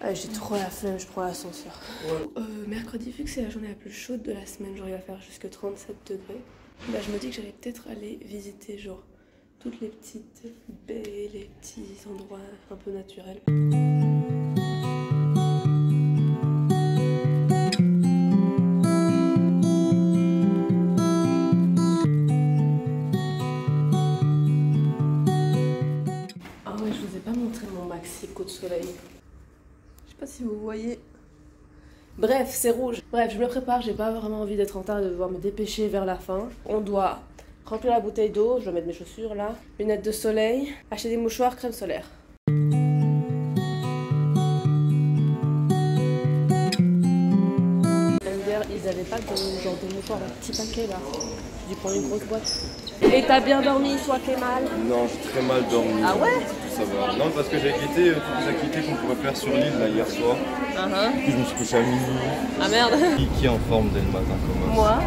Ah, j'ai trop la flemme, je prends l'ascenseur. Mercredi, vu que c'est la journée la plus chaude de la semaine, genre il va faire jusque 37 degrés. Là, je me dis que j'allais peut-être aller visiter genre toutes les petites baies, les petits endroits un peu naturels. Ah ouais, je vous ai pas montré mon maxi coup de soleil. Je sais pas si vous voyez. Bref, c'est rouge. Bref, je me prépare, j'ai pas vraiment envie d'être en retard, de devoir me dépêcher vers la fin. On doit remplir la bouteille d'eau, je dois mettre mes chaussures là, lunettes de soleil, acheter des mouchoirs, crème solaire. Hier, ils avaient pas de genre des mouchoirs en petit paquet là. J'ai dû prendre une grosse boîte. Et t'as bien dormi, toi Kemal? Non, j'ai très mal dormi. Ah ouais? Ça va. Non, parce que j'ai quitté toutes les activités qu'on pourrait faire sur l'île là hier soir. Puis je me suis couché à minuit. Ah merde. Qui est en forme dès le matin comme moi?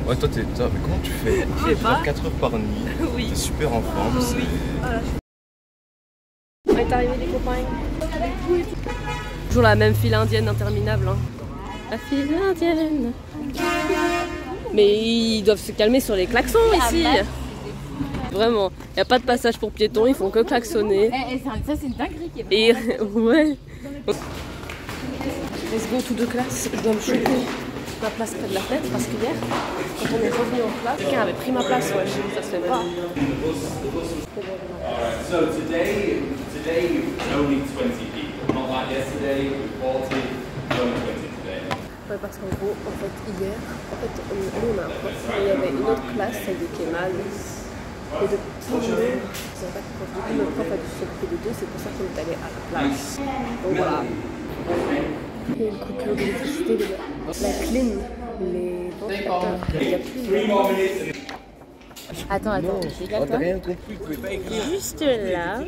Ouais, toi, mais comment tu fais? Je sais pas. 4 heures par nuit. Oui. T'es super en forme. Oui. Voilà. On est arrivé les copains. Toujours la même file indienne interminable. Hein. La file indienne. Mais ils doivent se calmer sur les klaxons ici. Vraiment, il n'y a pas de passage pour piétons, ils font que klaxonner. Ça c'est une dinguerie qui est Et ouais. Let's go to the class. Je dois me choper ma place près de la fenêtre parce qu'hier, quand on est revenu en classe, quelqu'un avait pris ma place. Ouais, ça se fait pas. So today only 20 people. Not like yesterday, 40, only 20 today. Ouais, parce qu'en gros, en fait, hier, on a un prof, et il y avait une autre classe, celle de Kemal, et de tout le monde, ils n'ont pas de prof. Du coup, le prof a dû s'occuper des deux, c'est pour ça qu'on est allé à la place. Donc voilà. Et une coupure d'électricité, la clim, les ventilateurs, il n'y a plus de... Attends, Oh, t'as rien compris, tu pouvais pas écrire. juste là,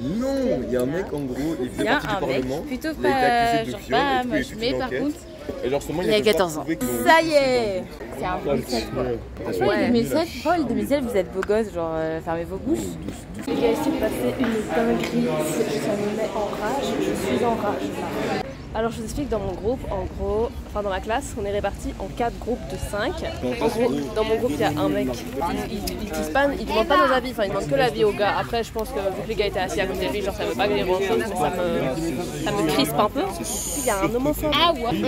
Non, il y a un mec en gros, il il fait y a partie du un mec, Parlement. plutôt Il a été pas, accusé de genre viol, pas et du coup, moche, il mais fait par une contre, Et genre, justement, il a 14 ans. Ça y est, c'est un bon set quoi. Ouais, 2007, Paul, 2007, vous êtes beau gosse, genre fermez vos bouches. Les gars, ici, de passer une dinguerie, ça me met en rage, je suis en rage là. Alors je vous explique, dans mon groupe, en gros, enfin dans ma classe, on est répartis en 4 groupes de 5. En gros, dans mon groupe, il y a un mec, il demande pas nos avis, enfin il demande que l'avis aux gars. Après, je pense que vu que les gars étaient assis à côté de lui, genre ça veut pas gagner grand chose, mais ça me crispe un peu. Il y a un homophobe. Ah ouais.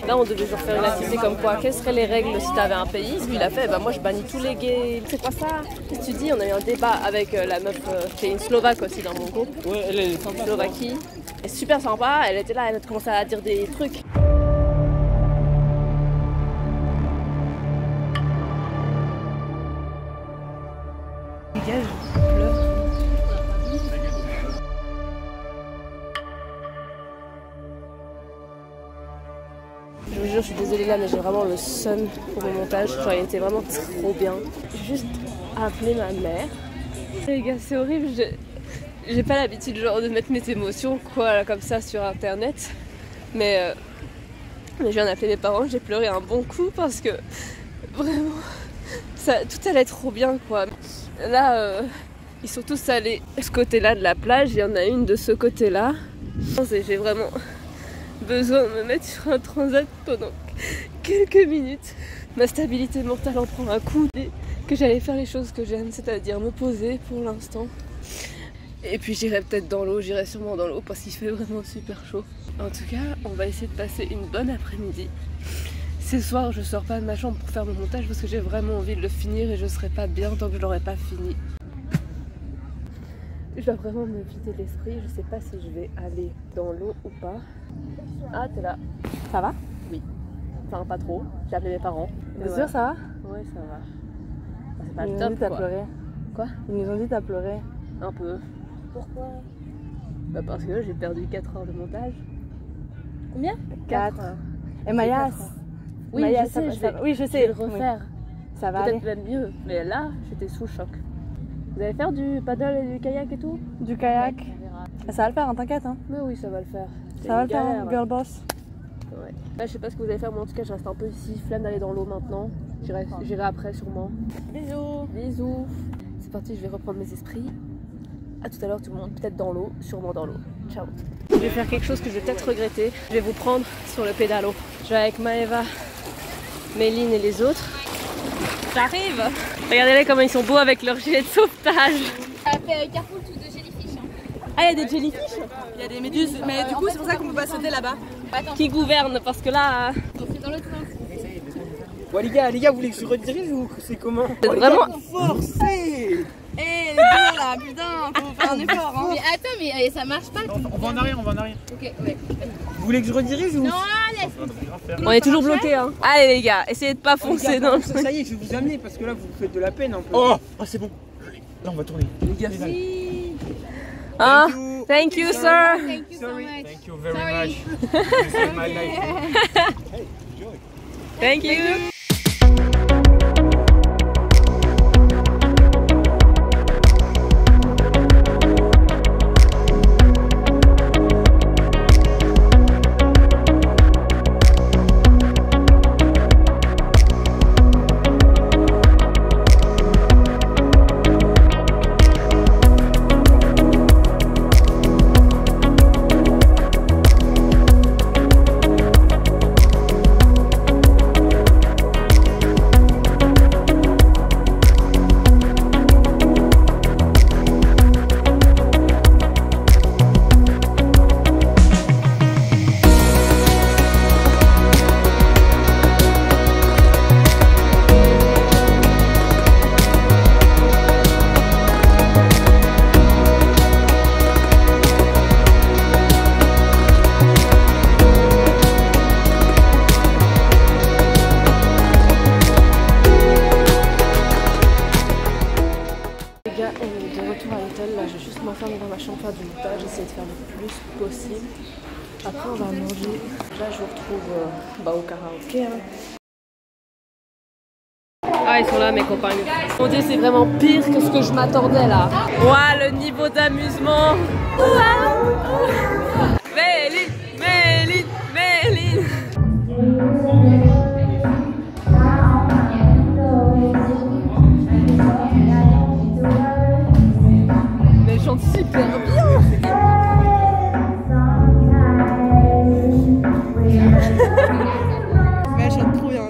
Là, on devait genre faire une activité comme quoi, quelles seraient les règles si t'avais un pays? Ce qu'il a fait, bah moi je bannis tous les gays. C'est quoi ça? Qu'est-ce que tu dis? On a eu un débat avec la meuf qui est une Slovaque aussi dans mon groupe. Ouais, elle est en Slovaquie. Elle est super sympa, elle était là, elle a commencé à dire des trucs. Dégage, pleure. Je vous jure, je suis désolée là, mais j'ai vraiment le seum pour mon montage. Genre, il était vraiment trop bien. J'ai juste appelé ma mère. Les gars, c'est horrible. J'ai pas l'habitude genre de mettre mes émotions quoi là, comme ça sur internet. Mais je viens d'appeler mes parents, j'ai pleuré un bon coup parce que vraiment tout allait trop bien quoi. Là ils sont tous allés de ce côté-là de la plage, il y en a une de ce côté-là. J'ai vraiment besoin de me mettre sur un transat pendant quelques minutes. Ma stabilité mentale en prend un coup. Que j'allais faire les choses que j'aime, c'est-à-dire me poser pour l'instant. Et puis j'irai peut-être dans l'eau, j'irai sûrement dans l'eau parce qu'il fait vraiment super chaud. En tout cas, on va essayer de passer une bonne après-midi. Ce soir, je sors pas de ma chambre pour faire mon montage parce que j'ai vraiment envie de le finir et je serai pas bien tant que je l'aurai pas fini. Je dois vraiment me vider l'esprit, je sais pas si je vais aller dans l'eau ou pas. Ah, t'es là. Ça va? Oui. Enfin, pas trop. J'ai appelé mes parents. T'es sûr, ça va? Ouais, ça va. C'est pas Ils le nous ont dit top t'as quoi. pleuré. Quoi? Ils nous ont dit t'as pleuré. Un peu. Pourquoi? Bah parce que j'ai perdu 4 heures de montage. Combien? 4 heures. Et Mayas? Oui, Mayas, je sais, oui, je je vais sais. le refaire. Oui. Ça va aller. Peut-être même mieux. Mais là, j'étais sous choc. Vous allez faire du paddle et du kayak et tout? Du kayak. Ouais, on verra. Ça va le faire, hein, t'inquiète. Hein. Mais oui, ça va le faire. Ça va le faire, hein, girl boss. Ouais. Là, je sais pas ce que vous allez faire, mais en tout cas, je reste un peu ici. Flemme d'aller dans l'eau maintenant. J'irai après, sûrement. Bisous. Bisous. C'est parti, je vais reprendre mes esprits. À tout à l'heure, tout le monde. Peut-être dans l'eau, sûrement dans l'eau. Ciao. je vais faire quelque chose que je vais peut-être regretter. Je vais vous prendre sur le pédalo. Je vais avec Maëva, Méline et les autres. J'arrive! Regardez-les comment ils sont beaux avec leur gilet de sauvetage. Ça fait Carrefour tout de jellyfish. Ah, il y a des jellyfish? Il y a des méduses, mais du coup c'est pour ça qu'on peut pas sauter là-bas. Qui gouverne? Parce que là... C'est dans l'autre sens. Bon les gars, vous voulez que je redirige ou c'est comment? C'est vraiment... Forcé. Eh les gars là, putain, faut faire un effort hein. Mais attends, mais ça marche pas. On va en arrière, Ok, ouais. Vous voulez que je redirige ou? Non, laisse. On est toujours bloqués hein. Allez les gars, essayez de pas foncer dans le... Ça y est, je vais vous amener parce que là vous faites de la peine un peu. Oh, c'est bon. Là on va tourner. Les gars, Ah, thank you sir. Thank you so much. Thank you very much. Thank you. dans ma chambre faire du montage, essayer de faire le plus possible. Après on va manger. Là je vous retrouve au karaoké. Hein. Ah ils sont là mes copains. Mon dieu c'est vraiment pire que ce que je m'attendais là. Ouah le niveau d'amusement. Méline, Méline, Méline. Mais elle chante super bien. Mais elle chante trop bien,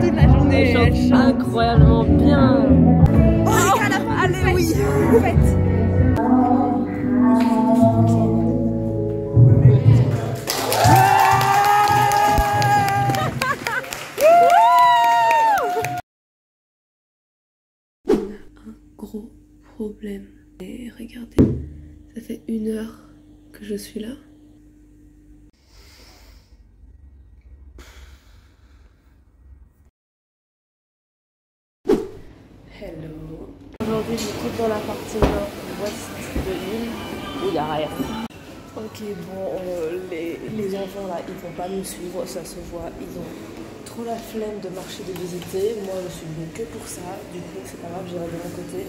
toute la journée. Elle chante incroyablement bien. Oh, allez oui, faites. Gros problème. Et regardez, ça fait 1 heure que je suis là. Hello. Aujourd'hui je me trouve dans la partie nord-ouest de l'île où il n'y a rien. Ok bon, les enfants là ils vont pas nous suivre, ça se voit, ils ont trop la flemme de marcher, de visiter. Moi je suis venue que pour ça, du coup c'est pas grave, j'irai de mon côté.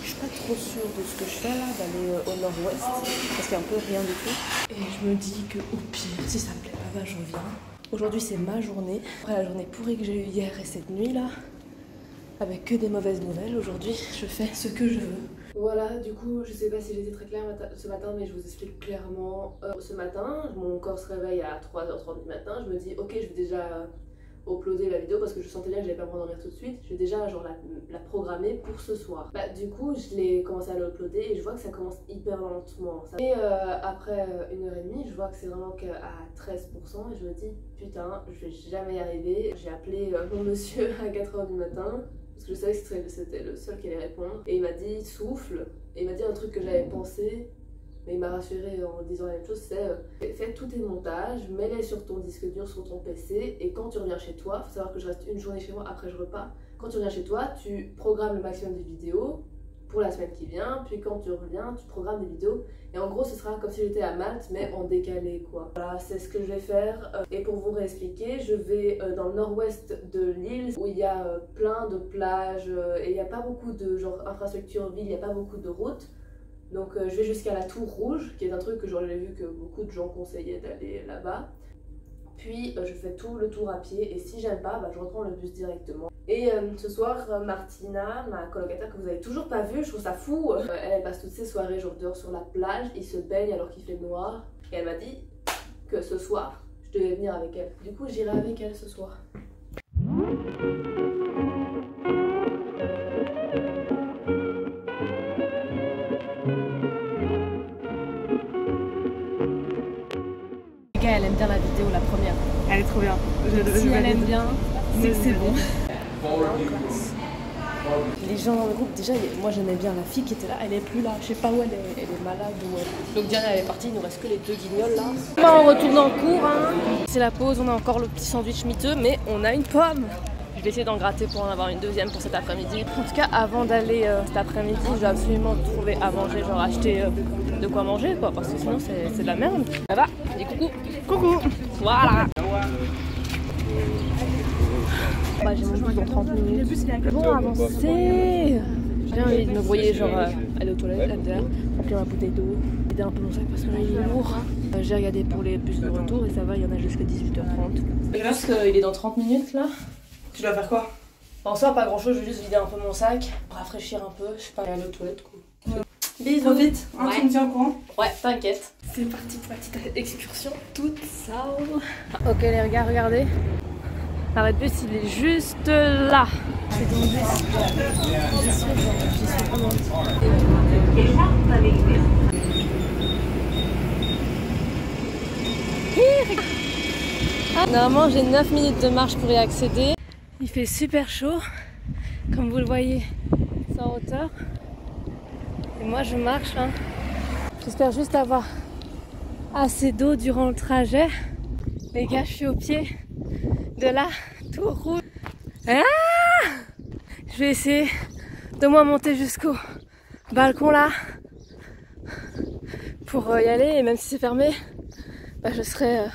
Je suis pas trop sûre de ce que je fais là, d'aller au nord-ouest, parce qu'il y a un peu rien du tout. Et je me dis que au pire, si ça me plaît pas, bah j'en viens. Aujourd'hui c'est ma journée. Après la journée pourrie que j'ai eue hier et cette nuit là, avec que des mauvaises nouvelles, aujourd'hui je fais ce que je veux. Voilà, du coup je sais pas si j'étais très claire ce matin, mais je vous explique clairement. Ce matin, mon corps se réveille à 3h30 du matin, je me dis ok je vais déjà uploader la vidéo parce que je sentais bien que j'allais pas me rendormir tout de suite. Je vais déjà genre la programmer pour ce soir. Bah du coup je l'ai commencé à l'uploader et je vois que ça commence hyper lentement. Et après 1h30 je vois que c'est vraiment qu'à 13% et je me dis putain je vais jamais y arriver. J'ai appelé mon monsieur à 4h du matin parce que je savais que c'était le seul qui allait répondre et il m'a dit souffle et il m'a dit un truc que j'avais pensé. Mais il m'a rassuré en disant la même chose, c'est fais tous tes montages, mets-les sur ton disque dur, sur ton PC, et quand tu reviens chez toi, il faut savoir que je reste 1 journée chez moi, après je repars, quand tu reviens chez toi, tu programmes le maximum de vidéos pour la semaine qui vient, puis quand tu reviens, tu programmes des vidéos, et en gros ce sera comme si j'étais à Malte, mais en décalé quoi. Voilà, c'est ce que je vais faire, et pour vous réexpliquer, je vais dans le nord-ouest de l'île, où il y a plein de plages, et il n'y a pas beaucoup de genre infrastructure ville, il n'y a pas beaucoup de routes. Donc je vais jusqu'à la Tour Rouge, qui est un truc que j'aurais vu que beaucoup de gens conseillaient d'aller là-bas. Puis je fais tout le tour à pied et si j'aime pas, bah, je reprends le bus directement. Et ce soir, Martina, ma colocataire que vous avez toujours pas vue, je trouve ça fou. Elle passe toutes ses soirées genre dehors sur la plage, il se baigne alors qu'il fait noir. Et elle m'a dit que ce soir, je devais venir avec elle. Du coup, j'irai avec elle ce soir. Elle aime bien la vidéo, la première. Elle est trop bien. Si elle aime bien, c'est que c'est bon. Les gens dans le groupe, déjà, moi j'aimais bien la fille qui était là, elle est plus là, je sais pas où elle est malade ou donc Diana elle est partie, il nous reste que les deux guignols là. On retourne en cours, hein. C'est la pause, on a encore le petit sandwich miteux, mais on a une pomme. Je vais essayer d'en gratter pour en avoir une deuxième pour cet après-midi. En tout cas, avant d'aller cet après-midi, je dois absolument trouver à manger, genre acheter de quoi manger quoi, parce que sinon c'est de la merde. Ça va, dis coucou. Coucou. Voilà. Bah, j'ai mon bus dans 30 minutes. Bon, avancez. J'ai envie de me brouiller, genre aller aux toilettes, là derrière, remplir ma bouteille d'eau, vider un peu mon sac parce que là il est lourd. J'ai regardé pour les bus de retour et ça va, il y en a jusqu'à 18h30. Je pense qu'il est dans 30 minutes là. Tu dois faire quoi? En soi, pas grand chose, je vais juste vider un peu mon sac, rafraîchir un peu, je sais pas, aller aux toilettes quoi. Bisous. Trop vite, hein, Ouais. tu me tiens au courant? Ouais, t'inquiète. C'est parti pour la petite excursion toute sale. Ok les gars, regardez. L'arrêt de bus, il est juste là. C'est dans le bus. J'y suis vraiment. Normalement, j'ai 9 minutes de marche pour y accéder. Il fait super chaud, comme vous le voyez, c'est en hauteur. Et moi, je marche. Hein. J'espère juste avoir assez d'eau durant le trajet. Les gars, je suis au pied de la tour rouge. Ah, je vais essayer de moi monter jusqu'au balcon là pour y aller, et même si c'est fermé, bah, je serai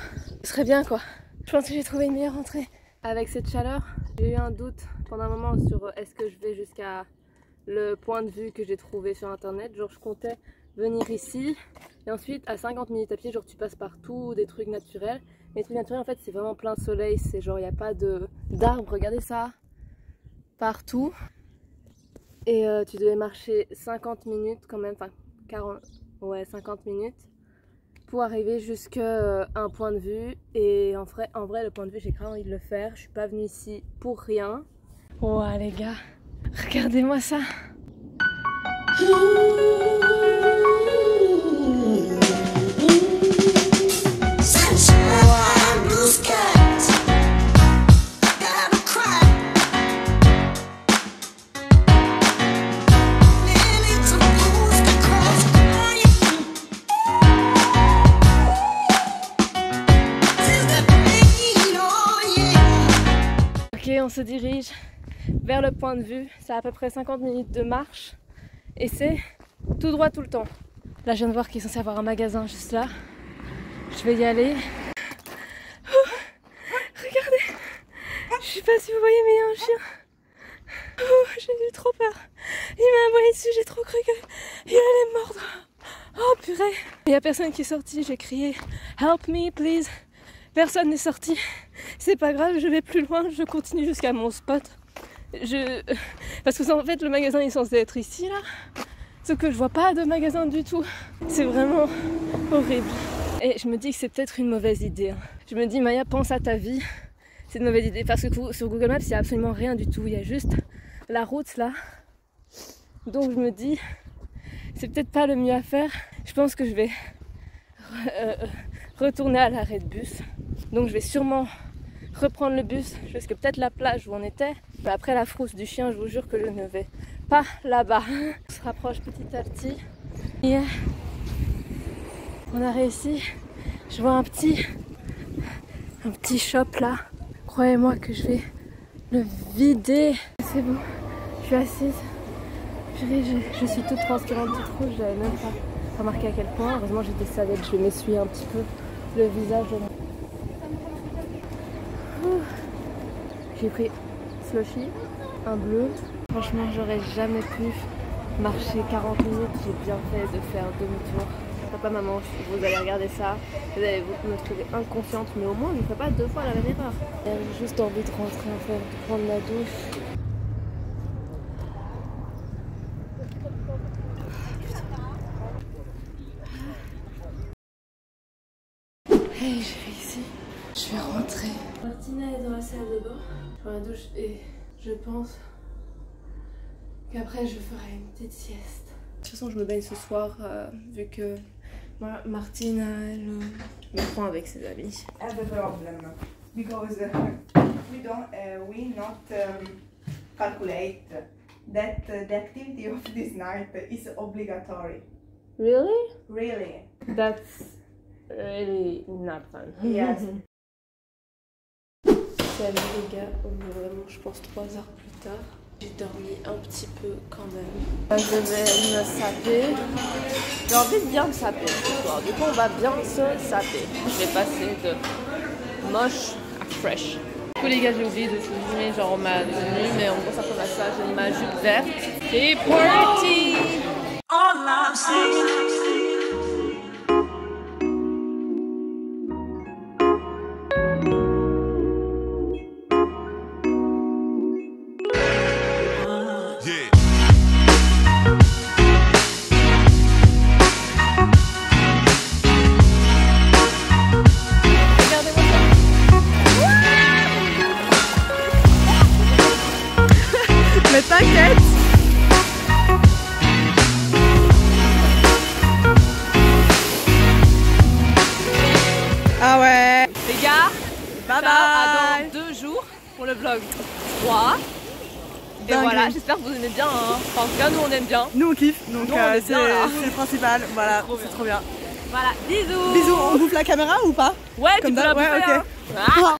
bien quoi. Je pense que j'ai trouvé une meilleure entrée. Avec cette chaleur, j'ai eu un doute pendant un moment sur est-ce que je vais jusqu'à le point de vue que j'ai trouvé sur internet. Genre je comptais venir ici et ensuite à 50 minutes à pied, genre tu passes partout, des trucs naturels. Mais les trucs naturels en fait c'est vraiment plein de soleil, c'est genre il n'y a pas d'arbres, regardez ça, partout. Et tu devais marcher 50 minutes quand même, enfin 50 minutes pour arriver jusqu'à un point de vue. Et en vrai le point de vue j'ai grave envie de le faire, je suis pas venue ici pour rien. Ouah les gars, regardez-moi ça. Ok, on se dirige vers le point de vue, c'est à peu près 50 minutes de marche et c'est tout droit tout le temps. Là je viens de voir qu'il est censé avoir un magasin juste là, je vais y aller. Oh, regardez, je sais pas si vous voyez mais il y a un chien. Oh, j'ai eu trop peur, il m'a aboyé dessus, j'ai trop cru qu'il allait me mordre. Oh purée, il n'y a personne qui est sorti, j'ai crié help me please. Personne n'est sorti, c'est pas grave, je vais plus loin, je continue jusqu'à mon spot. Parce que en fait le magasin est censé être ici là, sauf que je vois pas de magasin du tout. C'est vraiment horrible. Et je me dis que c'est peut-être une mauvaise idée. Hein. Je me dis Maya, pense à ta vie, c'est une mauvaise idée. Parce que sur Google Maps il n'y a absolument rien du tout, il y a juste la route là. Donc je me dis, c'est peut-être pas le mieux à faire. Je pense que je vais retourner à l'arrêt de bus. Donc je vais sûrement reprendre le bus jusqu'à peut-être la plage où on était. Mais après la frousse du chien, je vous jure que je ne vais pas là-bas. On se rapproche petit à petit. Et on a réussi. Je vois un petit shop là. Croyez-moi que je vais le vider. C'est bon, je suis assise. Je suis toute transpirante, toute rouge. J'avais même pas remarqué à quel point. Heureusement j'ai des serviettes, je vais m'essuyer un petit peu le visage. J'ai pris slushy, un bleu. Franchement, j'aurais jamais pu marcher 40 minutes. J'ai bien fait de faire demi-tour. Papa, maman, vous allez regarder ça. Vous allez me trouver inconsciente, mais au moins je ne ferai pas deux fois la même erreur. J'ai juste envie de rentrer en fait, de prendre la douche. salle de bain, je prends la douche et je pense qu'après je ferai une petite sieste. De toute façon je me baigne ce soir vu que Martine elle me prend avec ses amis. Have a problem because we not calculate that the activity of this night is obligatory. Really? Really? That's really not fun. Yes. Salut les gars, on est vraiment je pense 3 heures plus tard. J'ai dormi un petit peu quand même. Je vais me saper. J'ai envie de bien me saper ce soir. Du coup on va bien se saper. Je vais passer de moche à fresh. Du coup les gars j'ai oublié de filmer genre ma tenue mais on pense à ça, j'ai ma jupe verte. C'est party! All I'm saying. Mais t'inquiète. Ah ouais. Les gars, bye bye. À dans 2 jours pour le vlog 3. Et Dingue. voilà, j'espère que vous aimez bien. Hein. Enfin, en tout cas, nous on aime bien. Nous on kiffe, donc Nous, on est c'est bien, là. le principal. Voilà, c'est trop bien. Voilà, bisous. Bisous, on bouffe la caméra ou pas? Ouais, comme tu peux la ouais, bouffer, ok. hein. Ah.